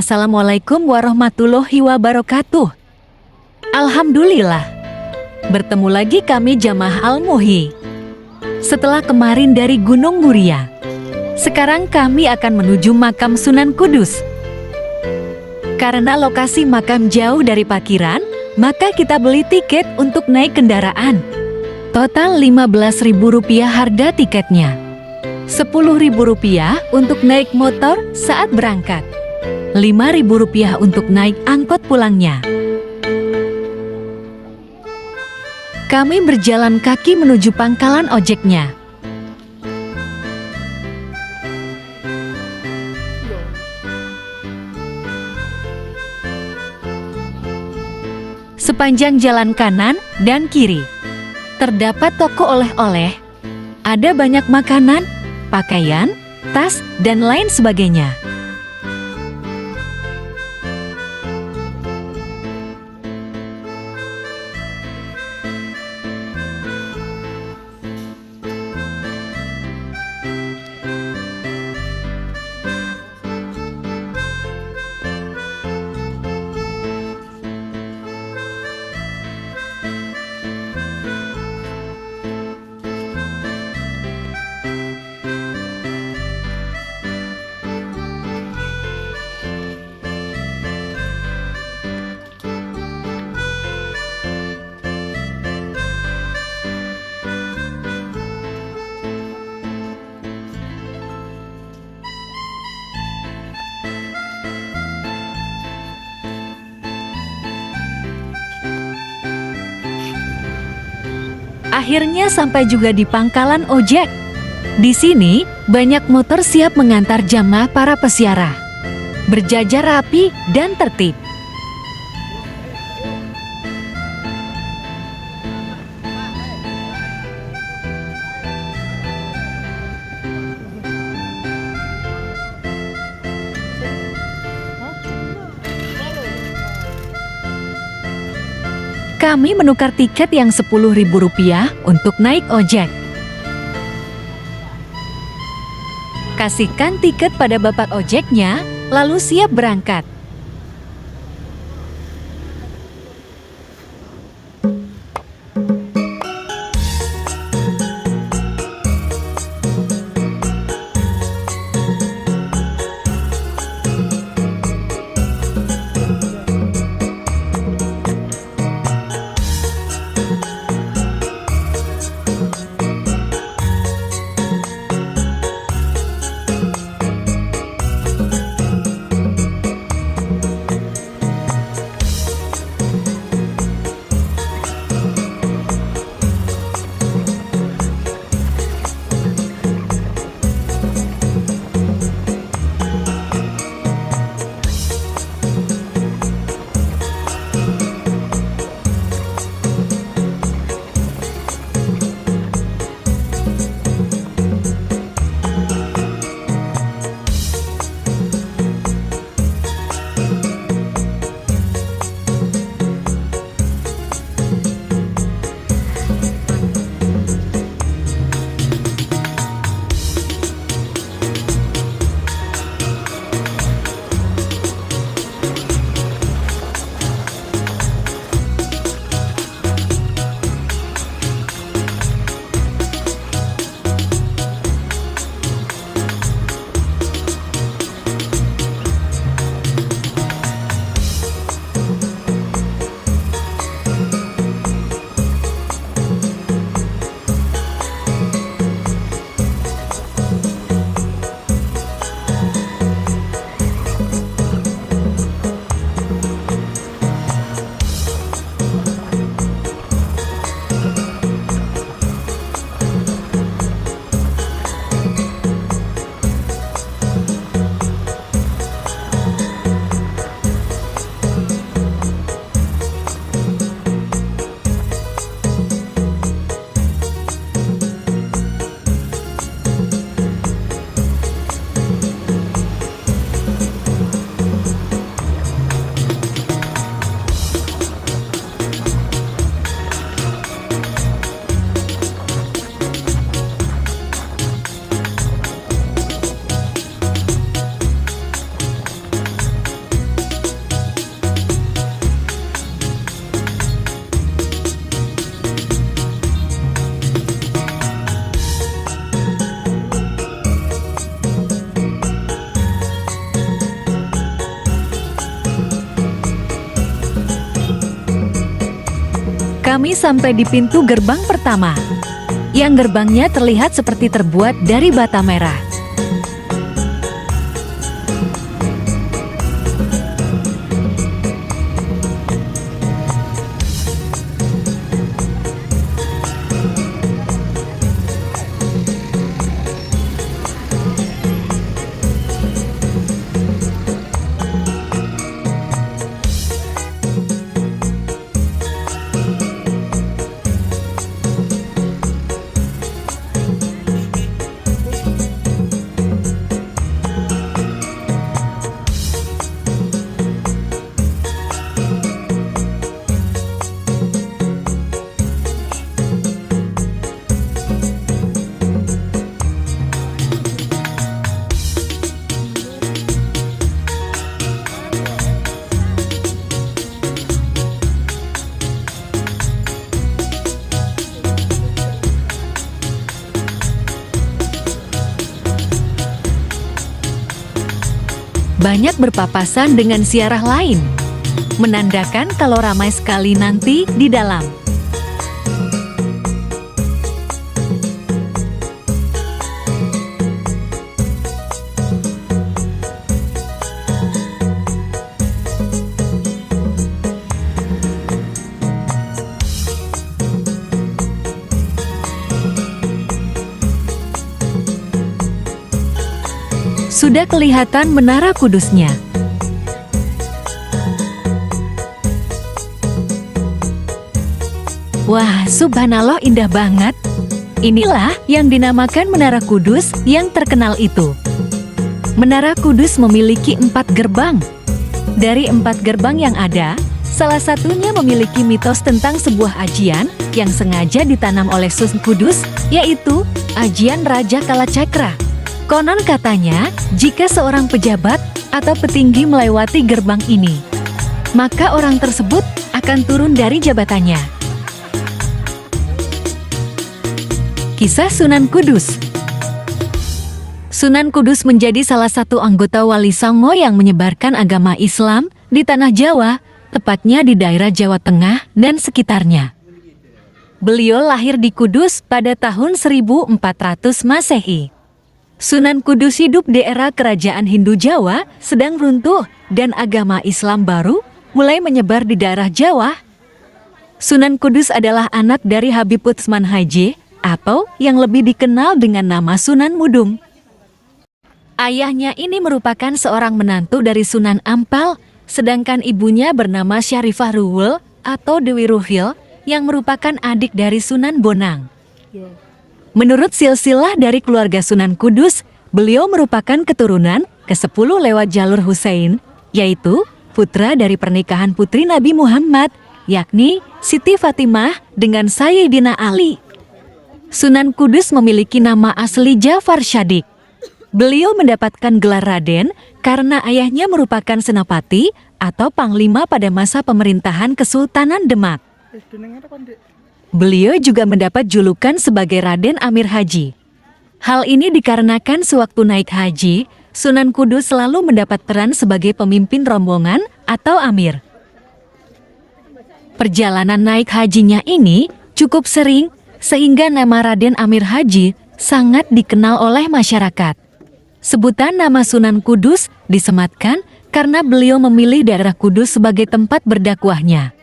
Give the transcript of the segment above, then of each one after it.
Assalamualaikum warahmatullahi wabarakatuh. Alhamdulillah, bertemu lagi kami Jamaah Al-Muhi. Setelah kemarin dari Gunung Muria, sekarang kami akan menuju makam Sunan Kudus. Karena lokasi makam jauh dari parkiran, maka kita beli tiket untuk naik kendaraan. Total Rp15.000 harga tiketnya. Rp10.000 untuk naik motor saat berangkat. Rp5.000 untuk naik angkot pulangnya. Kami berjalan kaki menuju pangkalan ojeknya. Sepanjang jalan kanan dan kiri, terdapat toko oleh-oleh. Ada banyak makanan, pakaian, tas, dan lain sebagainya. Akhirnya sampai juga di pangkalan ojek. Di sini, banyak motor siap mengantar jamaah para peziarah. Berjajar rapi dan tertib. Kami menukar tiket yang Rp10.000 untuk naik ojek. Kasihkan tiket pada bapak ojeknya, lalu siap berangkat. Kami sampai di pintu gerbang pertama, yang gerbangnya terlihat seperti terbuat dari bata merah. Banyak berpapasan dengan ziarah lain, menandakan kalau ramai sekali nanti di dalam. Sudah kelihatan menara kudusnya. Wah, subhanallah, indah banget. Inilah yang dinamakan Menara Kudus yang terkenal itu. Menara Kudus memiliki 4 gerbang. Dari 4 gerbang yang ada, salah satunya memiliki mitos tentang sebuah ajian yang sengaja ditanam oleh Sunan Kudus, yaitu ajian Raja Kalacakra. Konon katanya, jika seorang pejabat atau petinggi melewati gerbang ini, maka orang tersebut akan turun dari jabatannya. Kisah Sunan Kudus. Sunan Kudus menjadi salah satu anggota Wali Songo yang menyebarkan agama Islam di tanah Jawa, tepatnya di daerah Jawa Tengah dan sekitarnya. Beliau lahir di Kudus pada tahun 1400 Masehi. Sunan Kudus hidup di era kerajaan Hindu Jawa sedang runtuh dan agama Islam baru mulai menyebar di daerah Jawa. Sunan Kudus adalah anak dari Habib Utsman Haji atau yang lebih dikenal dengan nama Sunan Mudung. Ayahnya ini merupakan seorang menantu dari Sunan Ampal, sedangkan ibunya bernama Syarifah Ruwul atau Dewi Ruhil yang merupakan adik dari Sunan Bonang. Menurut silsilah dari keluarga Sunan Kudus, beliau merupakan keturunan ke-10 lewat jalur Husain, yaitu putra dari pernikahan putri Nabi Muhammad, yakni Siti Fatimah dengan Sayyidina Ali. Sunan Kudus memiliki nama asli Jafar Shadiq. Beliau mendapatkan gelar Raden karena ayahnya merupakan senapati atau panglima pada masa pemerintahan Kesultanan Demak. Beliau juga mendapat julukan sebagai Raden Amir Haji. Hal ini dikarenakan sewaktu naik haji, Sunan Kudus selalu mendapat peran sebagai pemimpin rombongan atau amir. Perjalanan naik hajinya ini cukup sering, sehingga nama Raden Amir Haji sangat dikenal oleh masyarakat. Sebutan nama Sunan Kudus disematkan karena beliau memilih daerah Kudus sebagai tempat berdakwahnya.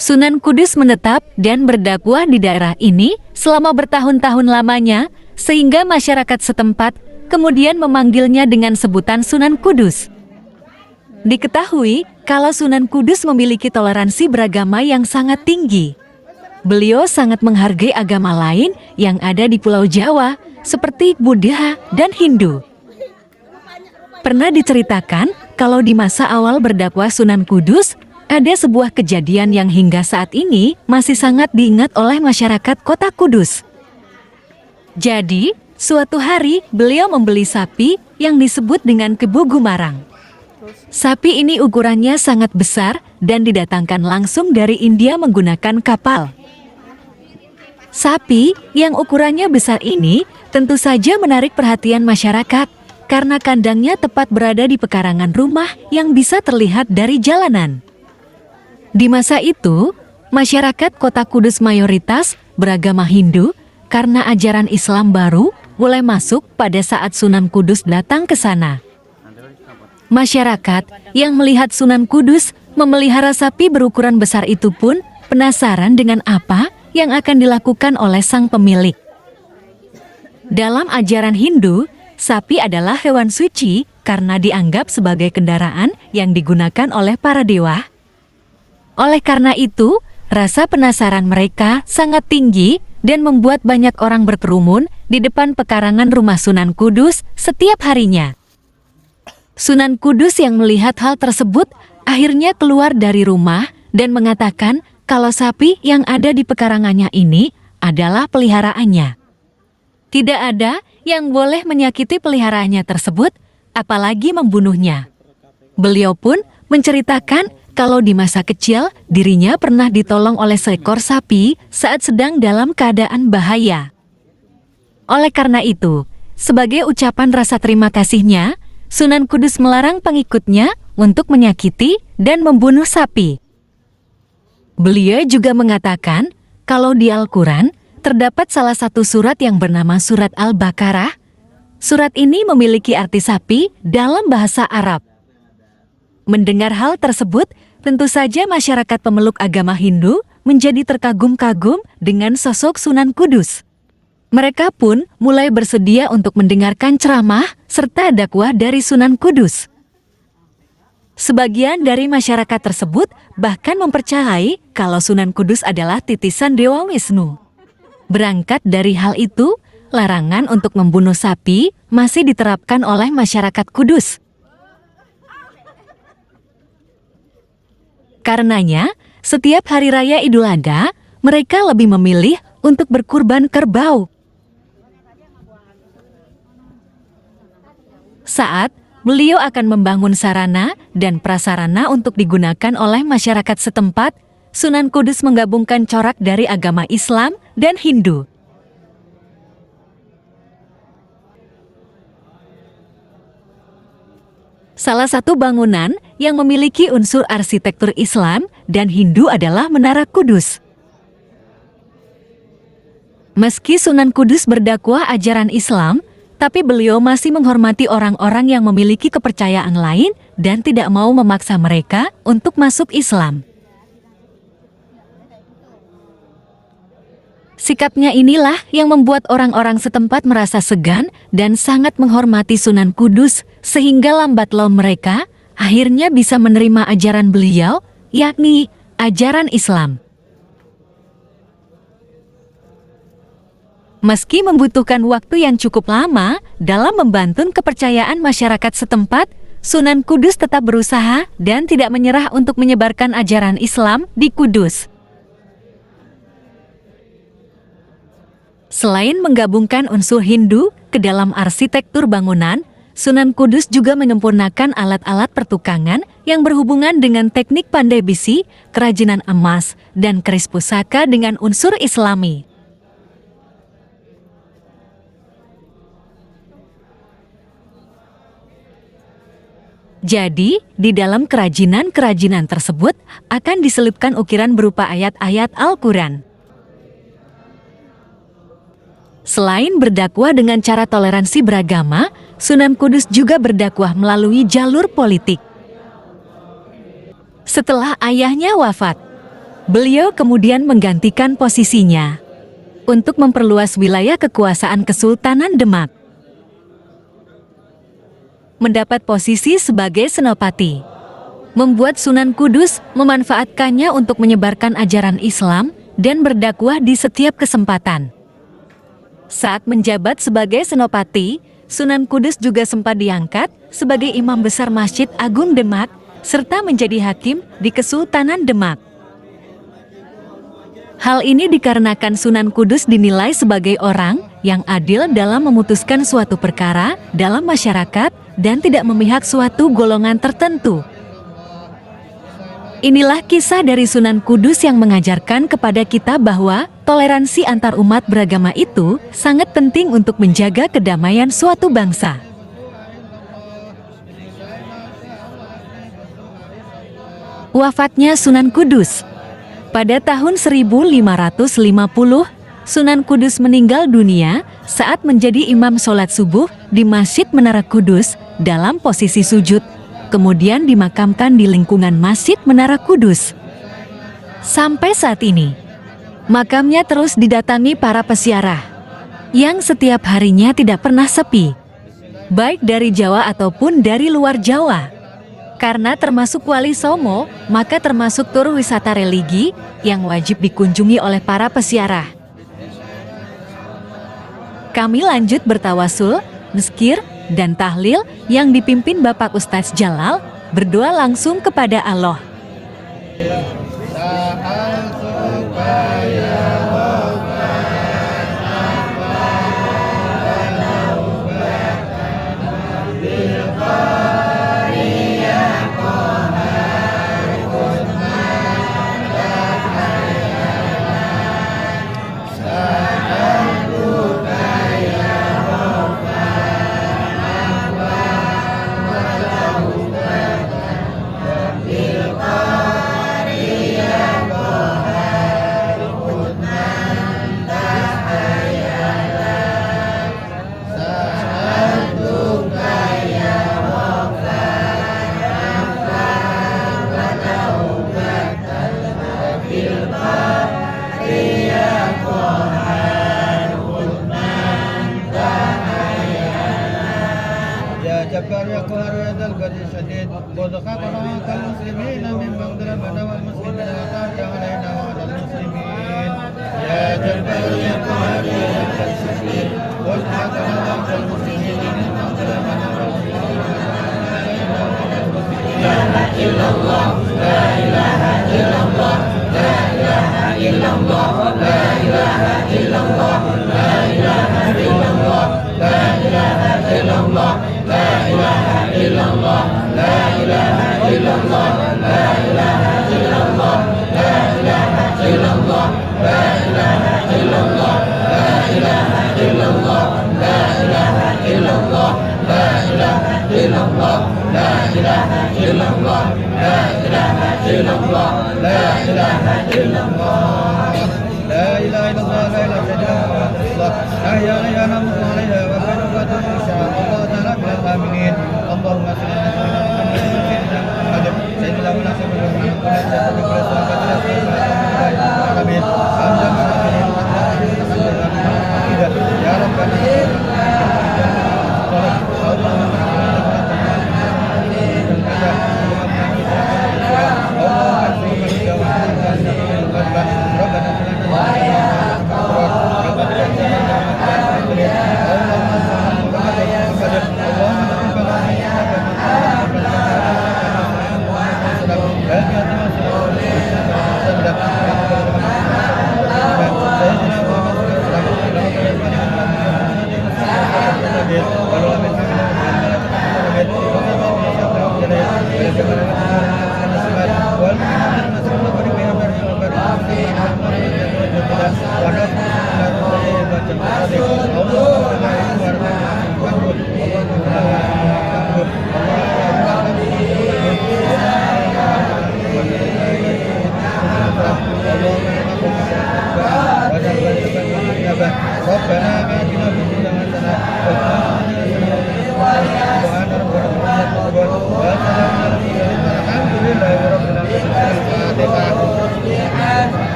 Sunan Kudus menetap dan berdakwah di daerah ini selama bertahun-tahun lamanya, sehingga masyarakat setempat kemudian memanggilnya dengan sebutan Sunan Kudus. Diketahui kalau Sunan Kudus memiliki toleransi beragama yang sangat tinggi. Beliau sangat menghargai agama lain yang ada di Pulau Jawa, seperti Buddha dan Hindu. Pernah diceritakan kalau di masa awal berdakwah Sunan Kudus, ada sebuah kejadian yang hingga saat ini masih sangat diingat oleh masyarakat kota Kudus. Jadi, suatu hari beliau membeli sapi yang disebut dengan Kebu Gumarang. Sapi ini ukurannya sangat besar dan didatangkan langsung dari India menggunakan kapal. Sapi yang ukurannya besar ini tentu saja menarik perhatian masyarakat karena kandangnya tepat berada di pekarangan rumah yang bisa terlihat dari jalanan. Di masa itu, Masyarakat kota Kudus mayoritas beragama Hindu karena ajaran Islam baru mulai masuk pada saat Sunan Kudus datang ke sana. Masyarakat yang melihat Sunan Kudus memelihara sapi berukuran besar itu pun penasaran dengan apa yang akan dilakukan oleh sang pemilik. Dalam ajaran Hindu, sapi adalah hewan suci karena dianggap sebagai kendaraan yang digunakan oleh para dewa. Oleh karena itu, rasa penasaran mereka sangat tinggi dan membuat banyak orang berkerumun di depan pekarangan rumah Sunan Kudus setiap harinya. Sunan Kudus yang melihat hal tersebut akhirnya keluar dari rumah dan mengatakan kalau sapi yang ada di pekarangannya ini adalah peliharaannya. Tidak ada yang boleh menyakiti peliharaannya tersebut, apalagi membunuhnya. Beliau pun menceritakan kalau di masa kecil dirinya pernah ditolong oleh seekor sapi saat sedang dalam keadaan bahaya. Oleh karena itu, sebagai ucapan rasa terima kasihnya, Sunan Kudus melarang pengikutnya untuk menyakiti dan membunuh sapi. Beliau juga mengatakan kalau di Al-Quran terdapat salah satu surat yang bernama Surat Al-Baqarah. Surat ini memiliki arti sapi dalam bahasa Arab. Mendengar hal tersebut, tentu saja masyarakat pemeluk agama Hindu menjadi terkagum-kagum dengan sosok Sunan Kudus. Mereka pun mulai bersedia untuk mendengarkan ceramah serta dakwah dari Sunan Kudus. Sebagian dari masyarakat tersebut bahkan mempercayai kalau Sunan Kudus adalah titisan Dewa Wisnu. Berangkat dari hal itu, larangan untuk membunuh sapi masih diterapkan oleh masyarakat Kudus. Karenanya, setiap hari raya Idul Adha, mereka lebih memilih untuk berkurban kerbau. Saat beliau akan membangun sarana dan prasarana untuk digunakan oleh masyarakat setempat, Sunan Kudus menggabungkan corak dari agama Islam dan Hindu. Salah satu bangunan yang memiliki unsur arsitektur Islam dan Hindu adalah Menara Kudus. Meski Sunan Kudus berdakwah ajaran Islam, tapi beliau masih menghormati orang-orang yang memiliki kepercayaan lain dan tidak mau memaksa mereka untuk masuk Islam. Sikapnya inilah yang membuat orang-orang setempat merasa segan dan sangat menghormati Sunan Kudus, sehingga lambat laun mereka akhirnya bisa menerima ajaran beliau, yakni ajaran Islam. Meski membutuhkan waktu yang cukup lama dalam membantu kepercayaan masyarakat setempat, Sunan Kudus tetap berusaha dan tidak menyerah untuk menyebarkan ajaran Islam di Kudus. Selain menggabungkan unsur Hindu ke dalam arsitektur bangunan, Sunan Kudus juga menyempurnakan alat-alat pertukangan yang berhubungan dengan teknik pandai besi, kerajinan emas, dan keris pusaka dengan unsur Islami. Jadi, di dalam kerajinan-kerajinan tersebut akan diselipkan ukiran berupa ayat-ayat Al-Quran. Selain berdakwah dengan cara toleransi beragama, Sunan Kudus juga berdakwah melalui jalur politik. Setelah ayahnya wafat, beliau kemudian menggantikan posisinya untuk memperluas wilayah kekuasaan Kesultanan Demak. Mendapat posisi sebagai senopati, membuat Sunan Kudus memanfaatkannya untuk menyebarkan ajaran Islam dan berdakwah di setiap kesempatan. Saat menjabat sebagai senopati, Sunan Kudus juga sempat diangkat sebagai imam besar Masjid Agung Demak, serta menjadi hakim di Kesultanan Demak. Hal ini dikarenakan Sunan Kudus dinilai sebagai orang yang adil dalam memutuskan suatu perkara dalam masyarakat dan tidak memihak suatu golongan tertentu. Inilah kisah dari Sunan Kudus yang mengajarkan kepada kita bahwa toleransi antar umat beragama itu sangat penting untuk menjaga kedamaian suatu bangsa. Wafatnya Sunan Kudus. Pada tahun 1550, Sunan Kudus meninggal dunia saat menjadi imam sholat subuh di Masjid Menara Kudus dalam posisi sujud, kemudian dimakamkan di lingkungan Masjid Menara Kudus. Sampai saat ini, makamnya terus didatangi para peziarah, yang setiap harinya tidak pernah sepi, baik dari Jawa ataupun dari luar Jawa. Karena termasuk Wali Songo, maka termasuk tur wisata religi yang wajib dikunjungi oleh para peziarah. Kami lanjut bertawasul, mezkir, dan tahlil yang dipimpin Bapak Ustadz Jalal, berdoa langsung kepada Allah. جبار يا قهار يا ذا القدر الشديد وارزقنا كالمسلمين من مغفرة والمسلمين وتعد علينا وعلى المسلمين يا جبار يا قهار يا ذا القدر الشديد وارزقنا كالمسلمين من مغفرة لا إله إلا الله لا إله إلا الله لا إله إلا الله لا إله إلا الله لا إله إلا الله لا إله إلا الله لا إله إلا الله لا إله إلا الله لا إله إلا الله لا إله إلا الله لا إله إلا الله لا إله إلا الله لا إله إلا الله لا إله إلا الله لا إله إلا الله لا إله إلا الله لا إله إلا الله لا إله إلا الله لا إله إلا الله أحيا عليها نموت عليها وكذبت إن شاء الله تعالى من الآمنين اللهم صل على سيدنا محمد سيدنا يا ربنا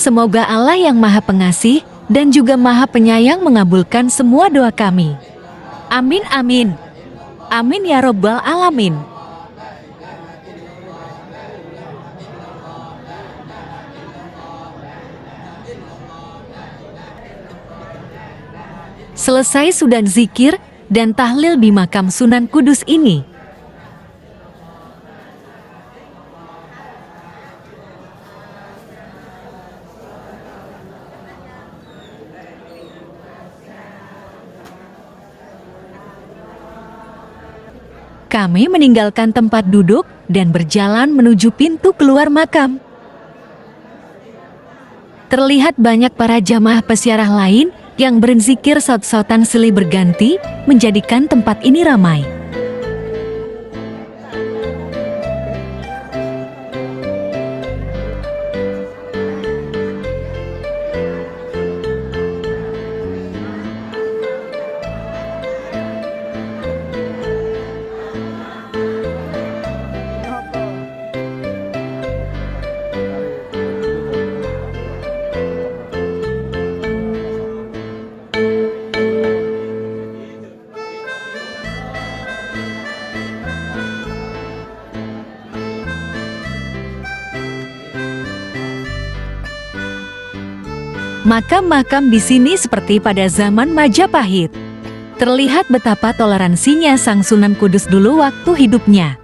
Semoga Allah yang Maha Pengasih dan juga Maha Penyayang mengabulkan semua doa kami. Amin amin. Amin ya robbal alamin. Selesai sudah zikir dan tahlil di makam Sunan Kudus ini. Kami meninggalkan tempat duduk dan berjalan menuju pintu keluar makam. Terlihat banyak para jamaah peziarah lain yang berzikir saut-sautan silih berganti, menjadikan tempat ini ramai. Makam-makam di sini seperti pada zaman Majapahit. Terlihat betapa toleransinya Sang Sunan Kudus dulu waktu hidupnya.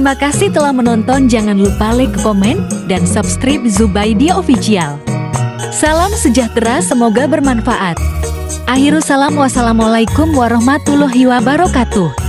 Terima kasih telah menonton, jangan lupa like, komen, dan subscribe Zubaidia Official. Salam sejahtera, semoga bermanfaat. Akhirul salam, wassalamualaikum warahmatullahi wabarakatuh.